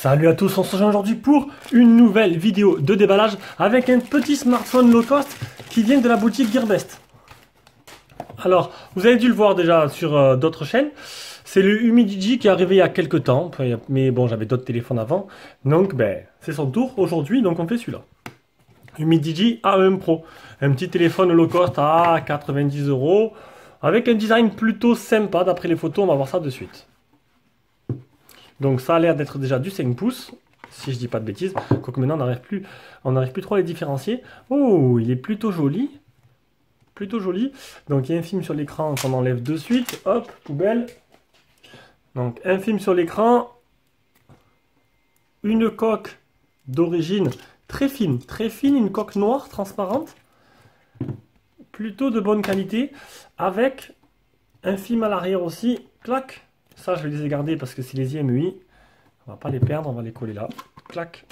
Salut à tous, on se rejoint aujourd'hui pour une nouvelle vidéo de déballage avec un petit smartphone low cost qui vient de la boutique Gearbest. Alors, vous avez dû le voir déjà sur d'autres chaînes, c'est le Humidigi qui est arrivé il y a quelques temps, mais bon, j'avais d'autres téléphones avant, donc c'est son tour aujourd'hui, donc on fait celui-là. Humidigi A1 Pro, un petit téléphone low cost à 90 €, avec un design plutôt sympa d'après les photos, on va voir ça de suite. Donc ça a l'air d'être déjà du 5 pouces, si je dis pas de bêtises. Quoique maintenant on n'arrive plus trop à les différencier. Oh, il est plutôt joli. Plutôt joli. Donc il y a un film sur l'écran qu'on enlève de suite. Hop, poubelle. Donc un film sur l'écran. Une coque d'origine très fine, une coque noire transparente. Plutôt de bonne qualité. Avec un film à l'arrière aussi. Clac. Ça, je vais les garder parce que c'est les IMEI. On va pas les perdre, on va les coller là. Clac.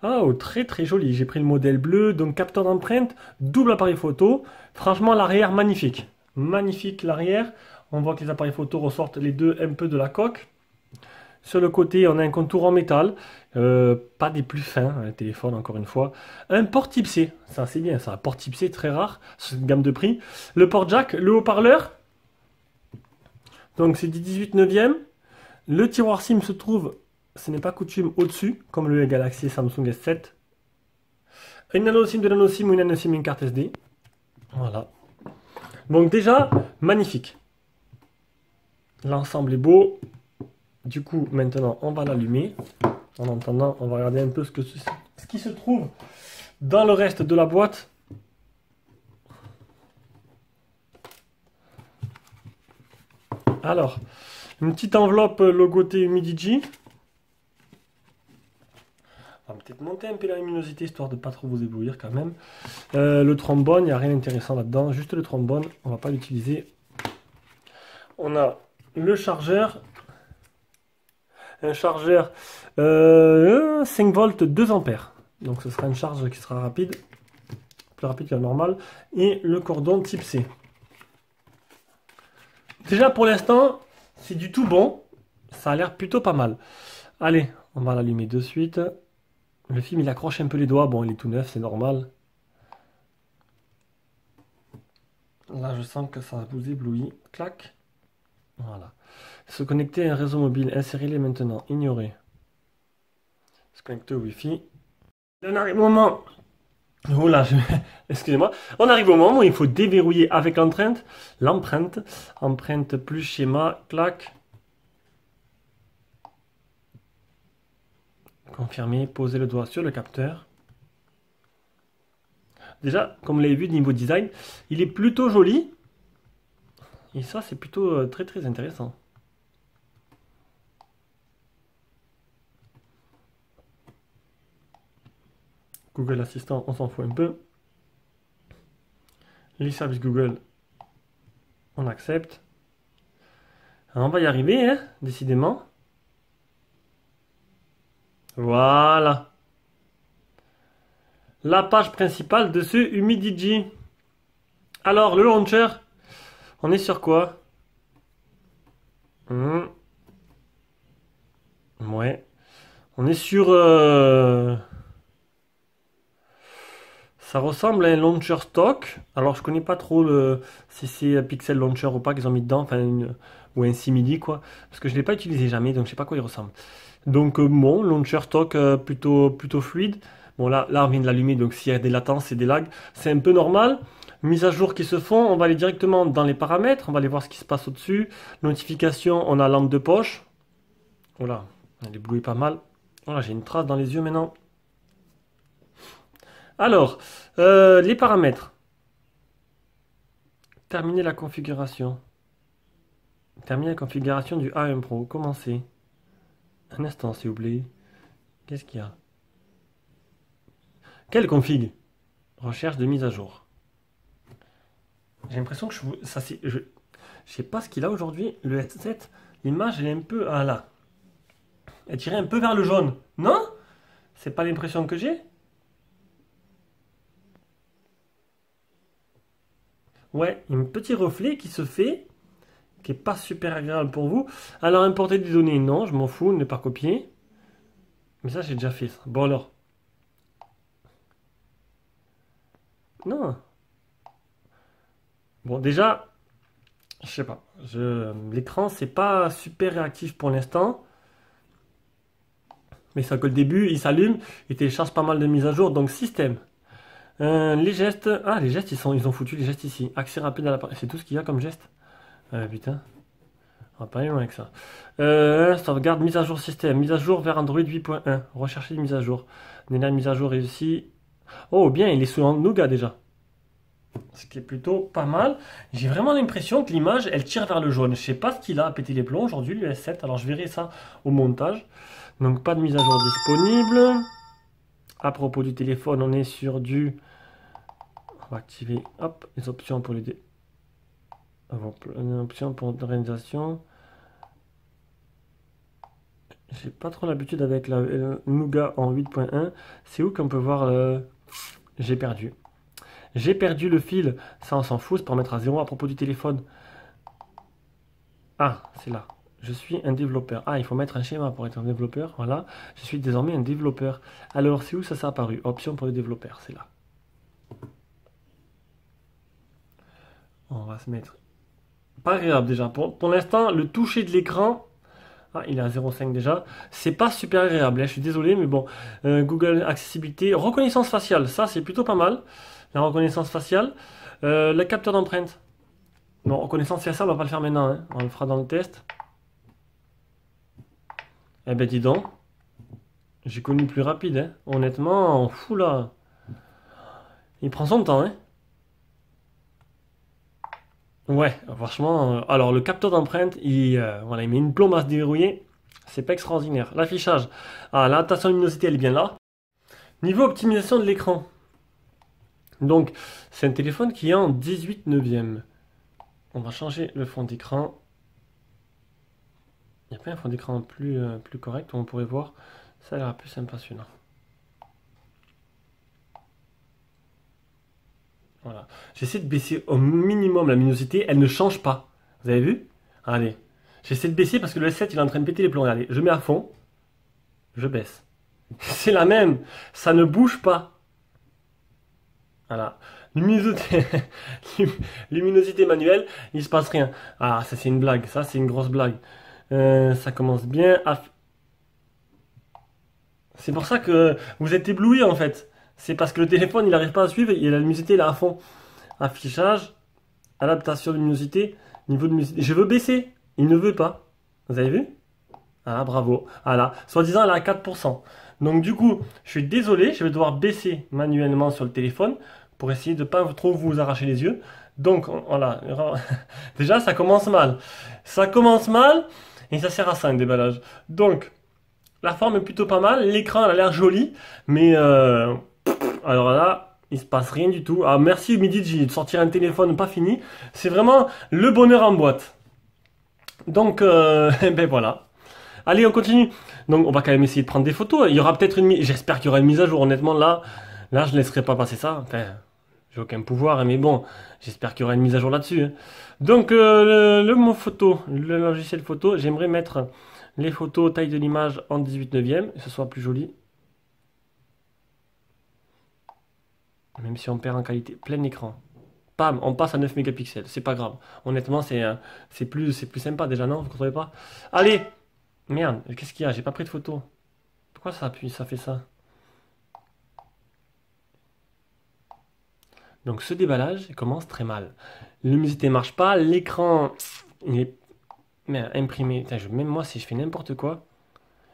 Oh, très très joli. J'ai pris le modèle bleu, donc capteur d'empreinte, double appareil photo. Franchement, l'arrière, magnifique. Magnifique l'arrière. On voit que les appareils photo ressortent les deux un peu de la coque. Sur le côté, on a un contour en métal. Pas des plus fins, un téléphone encore une fois. Un port type C. Ça, c'est bien, ça. Un port type C très rare, sur cette gamme de prix. Le port jack, le haut-parleur. Donc c'est du 18/9. Le tiroir SIM se trouve, ce n'est pas coutume, au-dessus, comme le Galaxy Samsung S7. Une nano SIM, de nano SIM ou une nano SIM, une carte SD. Voilà. Donc déjà, magnifique. L'ensemble est beau. Du coup, maintenant, on va l'allumer. En attendant, on va regarder un peu ce qui se trouve dans le reste de la boîte. Alors, une petite enveloppe logotée Humidigi. On va peut-être monter un peu la luminosité histoire de ne pas trop vous éblouir quand même. Le trombone, il n'y a rien d'intéressant là-dedans. Juste le trombone, on ne va pas l'utiliser. On a le chargeur. Un chargeur 5 volts 2 ampères. Donc ce sera une charge qui sera rapide. Plus rapide que la normale. Et le cordon type C. Déjà pour l'instant, c'est du tout bon. Ça a l'air plutôt pas mal. Allez, on va l'allumer de suite. Le film, il accroche un peu les doigts. Bon, il est tout neuf, c'est normal. Là, je sens que ça vous éblouit. Clac. Voilà. Se connecter à un réseau mobile. Insérez-les maintenant. Ignorer. Se connecter au Wi-Fi. On arrive au moment... Oh là, excusez-moi. On arrive au moment où il faut déverrouiller avec l'empreinte. Empreinte plus schéma. Clac. Confirmer. Poser le doigt sur le capteur. Déjà, comme vous l'avez vu, niveau design, il est plutôt joli. Et ça, c'est plutôt très très intéressant. Google Assistant, on s'en fout un peu. Les services Google, on accepte. Alors, on va y arriver, hein, décidément. Voilà. La page principale de ce Humidigi. Alors, le launcher, on est sur quoi? Ouais. On est sur... Ça ressemble à un launcher stock. Alors je connais pas trop si c'est Pixel Launcher ou pas qu'ils ont mis dedans, enfin ou un simili quoi. Parce que je l'ai pas utilisé jamais, donc je sais pas à quoi il ressemble. Donc bon, launcher stock plutôt fluide. Bon là on vient de l'allumer, donc s'il y a des latences et des lags, c'est un peu normal. Mise à jour qui se font, on va aller directement dans les paramètres, on va aller voir ce qui se passe au-dessus. Notification, on a lampe de poche. Voilà, elle éblouit pas mal. Voilà, j'ai une trace dans les yeux maintenant. Alors, les paramètres. Terminer la configuration. Terminer la configuration du A1 Pro. Commencer. Un instant, s'il vous plaît. Qu'est-ce qu'il y a? Quelle config? Recherche de mise à jour. J'ai l'impression que je sais pas ce qu'il a aujourd'hui. Le S7, l'image, elle est un peu... Ah là. Elle tirait un peu vers le jaune. Non? C'est pas l'impression que j'ai? Ouais, un petit reflet qui se fait. qui est pas super agréable pour vous. Alors, importer des données, non, je m'en fous, ne pas copier. Mais ça, j'ai déjà fait ça. Bon, alors. Non. Bon, déjà, je sais pas. L'écran, c'est pas super réactif pour l'instant. Mais ça que le début, il s'allume, il télécharge pas mal de mises à jour. Donc, système. Les gestes. Ah, les gestes, ils ont foutu les gestes ici. Accès rapide à l'appareil. C'est tout ce qu'il y a comme geste. Putain. On va pas aller loin avec ça. Sauvegarde, mise à jour système. Mise à jour vers Android 8.1. Rechercher les mises à jour. Dernière mise à jour réussie. Oh, bien, il est sous Nougat déjà. Ce qui est plutôt pas mal. J'ai vraiment l'impression que l'image, elle tire vers le jaune. Je sais pas ce qu'il a à péter les plombs aujourd'hui, le S7. Alors, je verrai ça au montage. Donc, pas de mise à jour disponible. À propos du téléphone, on est sur du... On va activer, hop, les options pour les... Une option pour l'organisation. J'ai pas trop l'habitude avec la Nougat en 8.1. C'est où qu'on peut voir J'ai perdu. J'ai perdu le fil. Ça, on s'en fout. C'est pour mettre à zéro à propos du téléphone. Ah, c'est là. Je suis un développeur. Ah, il faut mettre un schéma pour être un développeur. Voilà. Je suis désormais un développeur. Alors, c'est où ça s'est apparu? Option pour le développeur. C'est là. On va se mettre. Pas agréable déjà. Pour l'instant, le toucher de l'écran. Ah, il est à 0,5 déjà. C'est pas super agréable, hein, je suis désolé, mais bon. Google Accessibilité. Reconnaissance faciale, ça c'est plutôt pas mal. La reconnaissance faciale. Le capteur d'empreinte. Non, reconnaissance faciale, on va pas le faire maintenant. Hein. On le fera dans le test. Eh ben dis donc. J'ai connu plus rapide. Hein. Honnêtement, fou là. Il prend son temps. Hein. Ouais, franchement. Alors le capteur d'empreinte, voilà, il met une plombe à se déverrouiller. C'est pas extraordinaire. L'affichage. Ah, l'adaptation de luminosité, elle est bien là. Niveau optimisation de l'écran. Donc, c'est un téléphone qui est en 18 neuvième. On va changer le fond d'écran. Il n'y a pas un fond d'écran plus correct où on pourrait voir. Ça a l'air plus sympa celui-là. Voilà. J'essaie de baisser au minimum la luminosité. Elle ne change pas. Vous avez vu? Allez. J'essaie de baisser parce que le S7 il est en train de péter les plombs. Regardez, je mets à fond. Je baisse. C'est la même. Ça ne bouge pas. Voilà. Luminosité, luminosité manuelle, il se passe rien. Ah, ça c'est une blague. Ça c'est une grosse blague. Ça commence bien à... C'est pour ça que vous êtes ébloui en fait. C'est parce que le téléphone il n'arrive pas à suivre et la luminosité là à fond. Affichage, adaptation de luminosité, niveau de luminosité. Je veux baisser. Il ne veut pas. Vous avez vu? Ah, bravo. Voilà. Soi-disant, elle est à 4%. Donc, du coup, je suis désolé, je vais devoir baisser manuellement sur le téléphone pour essayer de ne pas trop vous arracher les yeux. Donc, voilà. Déjà, ça commence mal. Ça commence mal et ça sert à ça, un déballage. Donc, la forme est plutôt pas mal. L'écran, elle a l'air joli. Mais, alors là, il se passe rien du tout. Ah, merci Midiji de sortir un téléphone pas fini. C'est vraiment le bonheur en boîte. Donc, ben voilà. Allez, on continue. Donc, on va quand même essayer de prendre des photos. Il y aura peut-être j'espère qu'il y aura une mise à jour. Honnêtement, là, je ne laisserai pas passer ça. Enfin, j'ai aucun pouvoir, hein, mais bon, j'espère qu'il y aura une mise à jour là-dessus. Hein. Donc, le mot photo, le logiciel photo, j'aimerais mettre les photos taille de l'image en 18 neuvième, que ce soit plus joli. Même si on perd en qualité, plein écran. Pam, on passe à 9 mégapixels. C'est pas grave. Honnêtement, c'est plus sympa déjà, non? Vous ne trouvez pas? Allez! Merde, qu'est-ce qu'il y a? J'ai pas pris de photo. Pourquoi ça appuie, ça fait ça? Donc ce déballage commence très mal. La luminosité marche pas, l'écran il est merde, imprimé. Putain, même moi si je fais n'importe quoi.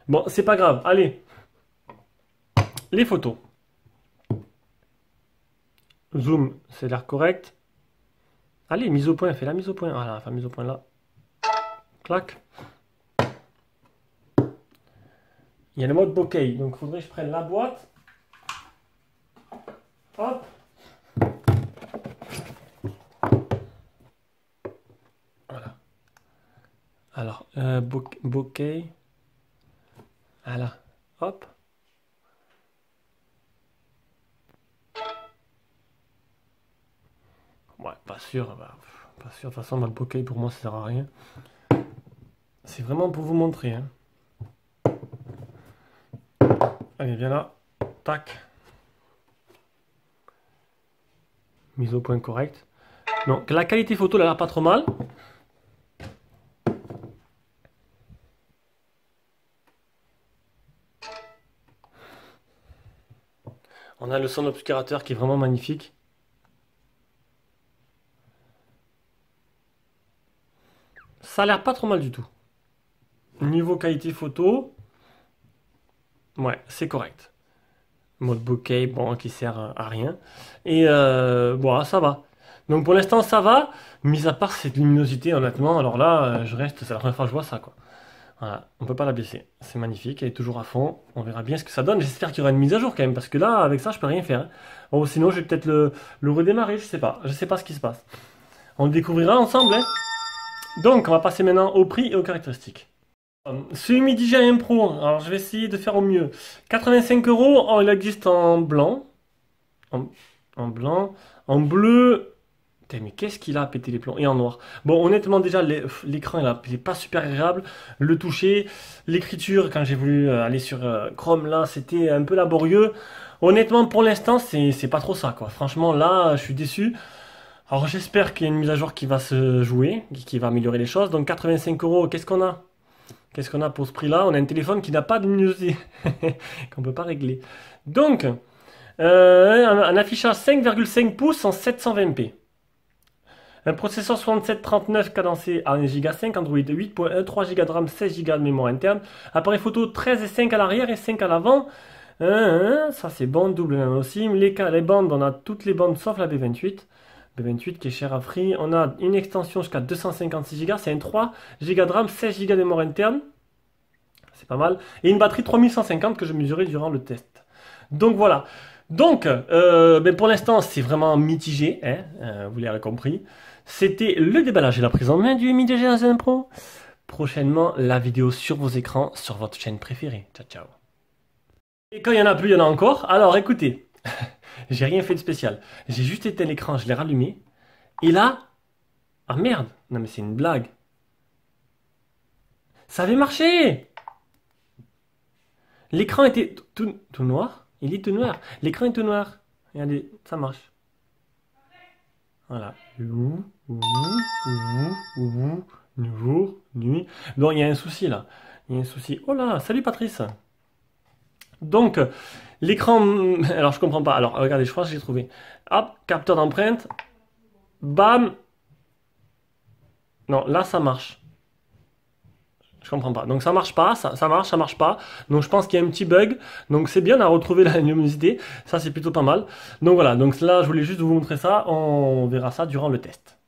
Bon, c'est pas grave. Allez. Les photos. Zoom, c'est l'air correct. Allez, mise au point, fais la mise au point. Voilà, enfin mise au point là. Clac. Il y a le mode bokeh, donc il faudrait que je prenne la boîte. Hop. Voilà. Alors, bokeh. Voilà. Hop. Ouais, pas sûr. Bah, Pas sûr, de toute façon, mode bokeh pour moi ça sert à rien. C'est vraiment pour vous montrer. Hein. Allez, viens là. Tac. Mise au point correct. Donc la qualité photo elle a l'air pas trop mal. On a le son obscurateur qui est vraiment magnifique. Ça a l'air pas trop mal du tout. Niveau qualité photo, ouais, c'est correct. Mode bokeh, bon, qui sert à rien. Et bon, ça va. Donc pour l'instant, ça va. Mis à part cette luminosité, honnêtement, alors là, je reste, c'est la première fois que je vois ça, quoi. Voilà, on peut pas la baisser. C'est magnifique, elle est toujours à fond. On verra bien ce que ça donne. J'espère qu'il y aura une mise à jour quand même, parce que là, avec ça, je peux rien faire. Hein. Oh, sinon, je vais peut-être le redémarrer, je sais pas. Je sais pas ce qui se passe. On le découvrira ensemble. Hein. Donc, on va passer maintenant au prix et aux caractéristiques. Ce Mi DJI Pro, alors je vais essayer de faire au mieux. 85 €, oh, il existe en blanc. En blanc. En bleu. Putain, mais qu'est-ce qu'il a pété les plombs? Et en noir. Bon, honnêtement, déjà, l'écran, il est pas super agréable. Le toucher, l'écriture, quand j'ai voulu aller sur Chrome, là, c'était un peu laborieux. Honnêtement, pour l'instant, c'est pas trop ça, quoi. Franchement, là, je suis déçu. Alors, j'espère qu'il y a une mise à jour qui va se jouer, qui va améliorer les choses. Donc, 85 €, qu'est-ce qu'on a? Qu'est-ce qu'on a pour ce prix-là? On a un téléphone qui n'a pas de luminosité, qu'on ne peut pas régler. Donc, un affichage 5,5 pouces en 720p. Un processeur 6739 cadencé à 1 Go 5, Android 8.1, 3 Go de RAM, 16 Go de mémoire interne. Appareil photo 13 et 5 à l'arrière et 5 à l'avant. Ça c'est bon, double nano SIM. Les bandes, on a toutes les bandes sauf la B28. B28 qui est cher à Free. On a une extension jusqu'à 256 Go, c'est un 3 Go de RAM, 16 Go de mémoire interne. C'est pas mal. Et une batterie 3150 que je mesurais durant le test. Donc voilà. Donc, pour l'instant, c'est vraiment mitigé, hein, vous l'avez compris. C'était le déballage et la prise en main du Mi DJI Pro. Prochainement, la vidéo sur vos écrans, sur votre chaîne préférée. Ciao, ciao. Et quand il n'y en a plus, il y en a encore. Alors, écoutez, j'ai rien fait de spécial. J'ai juste éteint l'écran, je l'ai rallumé. Et là, ah merde, non mais c'est une blague. Ça avait marché. L'écran était tout noir. Il est tout noir. L'écran est tout noir. Regardez, ça marche. Voilà. Jour, nuit. Bon, il y a un souci là. Il y a un souci. Oh là, salut Patrice. Donc, l'écran... Alors, je comprends pas. Alors, regardez, je crois que j'ai trouvé. Hop, capteur d'empreinte. Bam. Non, là, ça marche. Je comprends pas. Donc ça marche pas, ça marche, ça marche pas. Donc je pense qu'il y a un petit bug. Donc c'est bien, on a retrouvé la luminosité. Ça c'est plutôt pas mal. Donc voilà, donc là je voulais juste vous montrer ça. On verra ça durant le test.